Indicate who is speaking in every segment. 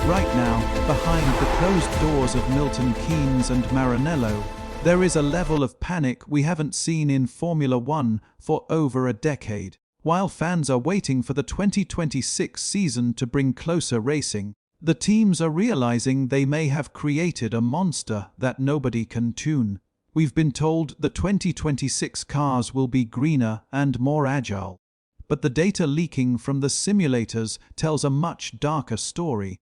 Speaker 1: right now, behind the closed doors of Milton Keynes and Maranello, there is a level of panic we haven't seen in Formula One for over a decade. While fans are waiting for the 2026 season to bring closer racing, the teams are realizing they may have created a monster that nobody can tune. We've been told the 2026 cars will be greener and more agile. But the data leaking from the simulators tells a much darker story.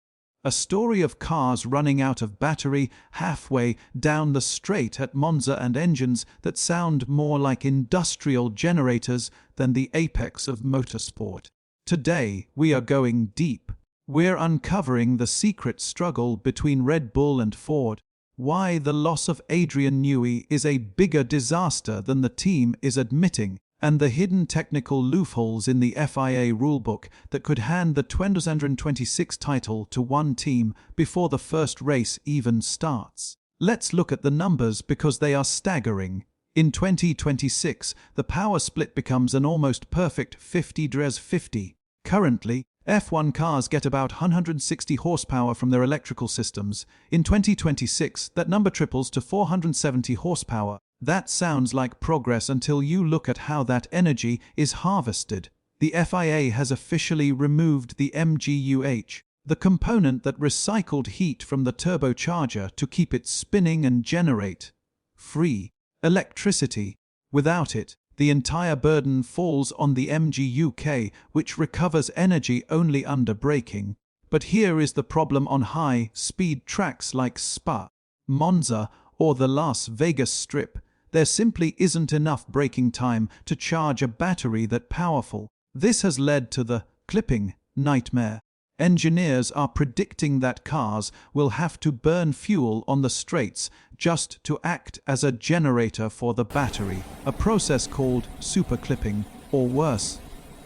Speaker 1: A story of cars running out of battery halfway down the straight at Monza and engines that sound more like industrial generators than the apex of motorsport. Today, we are going deep. We're uncovering the secret struggle between Red Bull and Ford, why the loss of Adrian Newey is a bigger disaster than the team is admitting, and the hidden technical loopholes in the FIA rulebook that could hand the 2026 title to one team before the first race even starts. Let's look at the numbers because they are staggering. In 2026, the power split becomes an almost perfect 50-50. Currently, F1 cars get about 160 horsepower from their electrical systems. In 2026, that number triples to 470 horsepower. That sounds like progress until you look at how that energy is harvested. The FIA has officially removed the MGU-H, the component that recycled heat from the turbocharger to keep it spinning and generate free electricity. Without it, the entire burden falls on the MGU-K, which recovers energy only under braking. But here is the problem on high-speed tracks like Spa, Monza, or the Las Vegas Strip. There simply isn't enough braking time to charge a battery that powerful. This has led to the clipping nightmare. Engineers are predicting that cars will have to burn fuel on the straights just to act as a generator for the battery, a process called superclipping, or worse.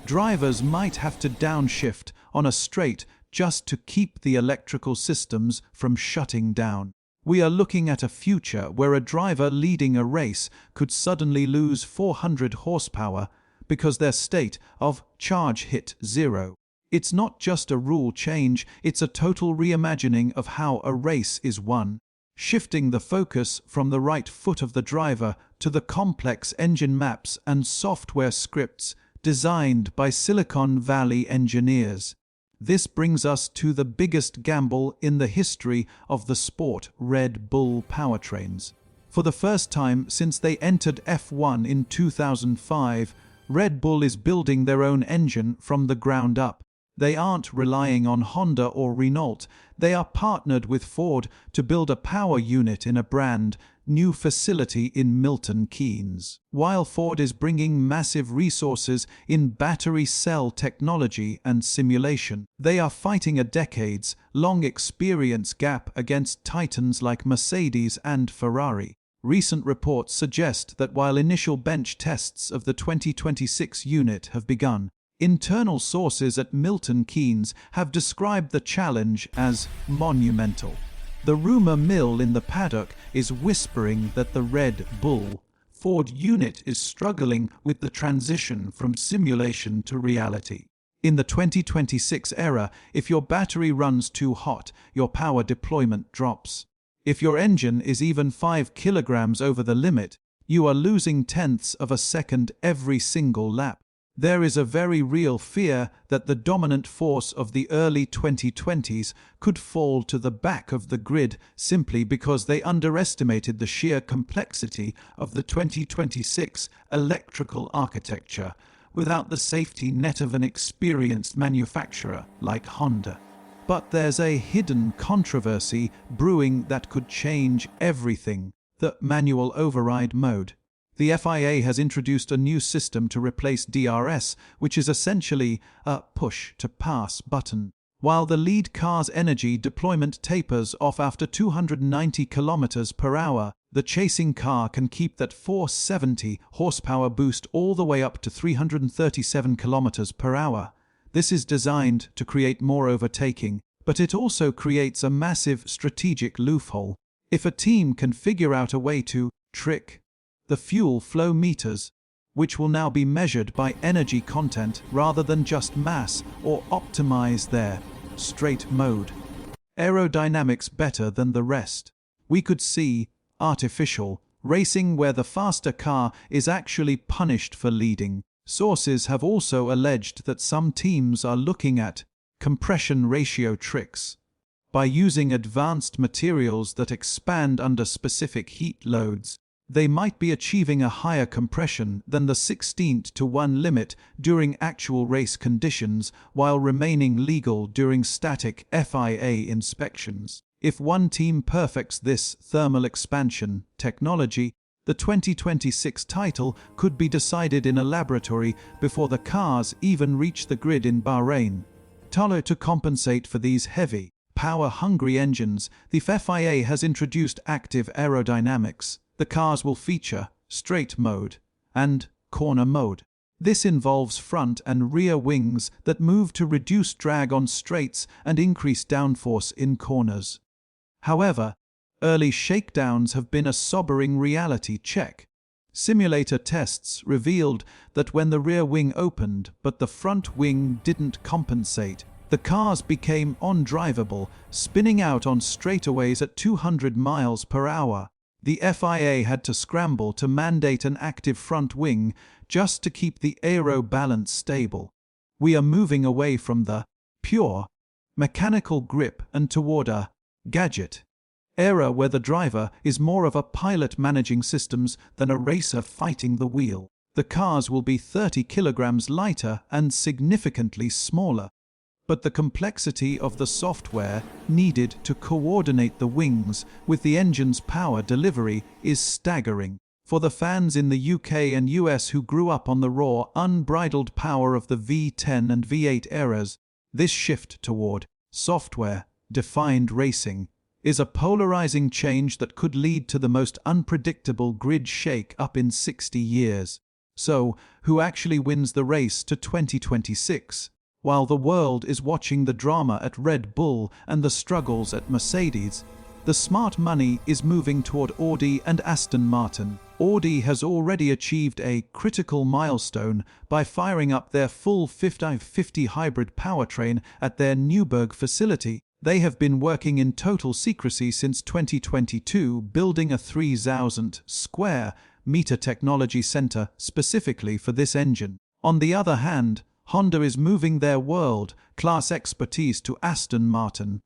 Speaker 1: Drivers might have to downshift on a straight just to keep the electrical systems from shutting down. We are looking at a future where a driver leading a race could suddenly lose 400 horsepower because their state of charge hit zero. It's not just a rule change, it's a total reimagining of how a race is won, shifting the focus from the right foot of the driver to the complex engine maps and software scripts designed by Silicon Valley engineers. This brings us to the biggest gamble in the history of the sport, Red Bull powertrains. For the first time since they entered F1 in 2005, Red Bull is building their own engine from the ground up. They aren't relying on Honda or Renault. They are partnered with Ford to build a power unit in a brand new facility in Milton Keynes. While Ford is bringing massive resources in battery cell technology and simulation, they are fighting a decades-long experience gap against titans like Mercedes and Ferrari. Recent reports suggest that while initial bench tests of the 2026 unit have begun, internal sources at Milton Keynes have described the challenge as monumental. The rumor mill in the paddock is whispering that the Red Bull Ford unit is struggling with the transition from simulation to reality. In the 2026 era, if your battery runs too hot, your power deployment drops. If your engine is even 5 kilograms over the limit, you are losing tenths of a second every single lap. There is a very real fear that the dominant force of the early 2020s could fall to the back of the grid simply because they underestimated the sheer complexity of the 2026 electrical architecture without the safety net of an experienced manufacturer like Honda. But there's a hidden controversy brewing that could change everything: the manual override mode. The FIA has introduced a new system to replace DRS, which is essentially a push-to-pass button. While the lead car's energy deployment tapers off after 290 km per hour, the chasing car can keep that 470 horsepower boost all the way up to 337 km per hour. This is designed to create more overtaking, but it also creates a massive strategic loophole. If a team can figure out a way to trick the fuel flow meters, which will now be measured by energy content rather than just mass, or optimize their straight mode aerodynamics better than the rest. We could see artificial racing where the faster car is actually punished for leading. Sources have also alleged that some teams are looking at compression ratio tricks. By using advanced materials that expand under specific heat loads, they might be achieving a higher compression than the 16:1 limit during actual race conditions while remaining legal during static FIA inspections. If one team perfects this thermal expansion technology, the 2026 title could be decided in a laboratory before the cars even reach the grid in Bahrain. To compensate for these heavy, power-hungry engines, the FIA has introduced active aerodynamics. The cars will feature straight mode and corner mode. This involves front and rear wings that move to reduce drag on straights and increase downforce in corners. However, early shakedowns have been a sobering reality check. Simulator tests revealed that when the rear wing opened but the front wing didn't compensate, the cars became undrivable, spinning out on straightaways at 200 miles per hour. The FIA had to scramble to mandate an active front wing just to keep the aero balance stable. We are moving away from the pure mechanical grip and toward a gadget era where the driver is more of a pilot managing systems than a racer fighting the wheel. The cars will be 30 kilograms lighter and significantly smaller. But the complexity of the software needed to coordinate the wings with the engine's power delivery is staggering. For the fans in the UK and US who grew up on the raw, unbridled power of the V10 and V8 eras, this shift toward software-defined racing is a polarizing change that could lead to the most unpredictable grid shake-up in 60 years. So, who actually wins the race to 2026? While the world is watching the drama at Red Bull and the struggles at Mercedes, the smart money is moving toward Audi and Aston Martin. Audi has already achieved a critical milestone by firing up their full 50/50 hybrid powertrain at their Neuburg facility. They have been working in total secrecy since 2022, building a 3,000 square meter technology center specifically for this engine. On the other hand, Honda is moving their world-class expertise to Aston Martin.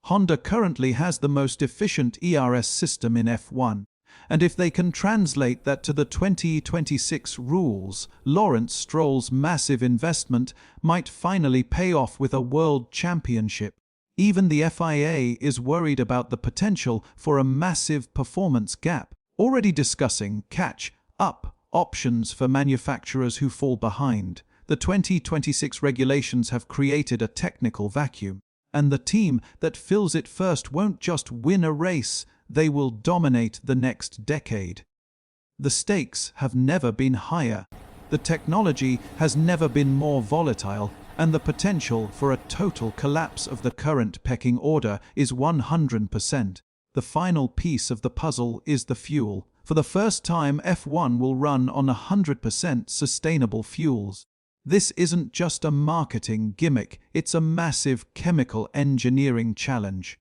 Speaker 1: Honda currently has the most efficient ERS system in F1, and if they can translate that to the 2026 rules, Lawrence Stroll's massive investment might finally pay off with a world championship. Even the FIA is worried about the potential for a massive performance gap, already discussing catch-up options for manufacturers who fall behind. The 2026 regulations have created a technical vacuum, and the team that fills it first won't just win a race, they will dominate the next decade. The stakes have never been higher. The technology has never been more volatile, and the potential for a total collapse of the current pecking order is 100%. The final piece of the puzzle is the fuel. For the first time, F1 will run on 100% sustainable fuels. This isn't just a marketing gimmick, it's a massive chemical engineering challenge.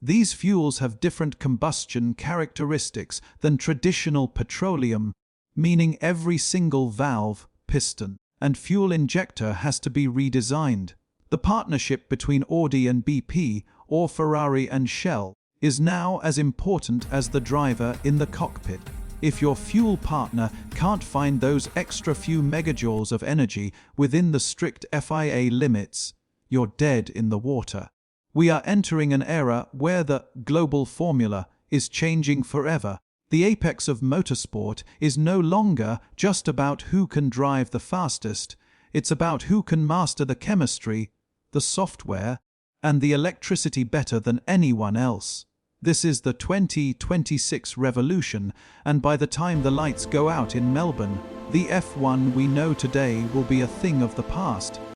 Speaker 1: These fuels have different combustion characteristics than traditional petroleum, meaning every single valve, piston, and fuel injector has to be redesigned. The partnership between Audi and BP, or Ferrari and Shell, is now as important as the driver in the cockpit. If your fuel partner can't find those extra few megajoules of energy within the strict FIA limits, you're dead in the water. We are entering an era where the global formula is changing forever. The apex of motorsport is no longer just about who can drive the fastest, it's about who can master the chemistry, the software, and the electricity better than anyone else. This is the 2026 revolution, and by the time the lights go out in Melbourne, the F1 we know today will be a thing of the past.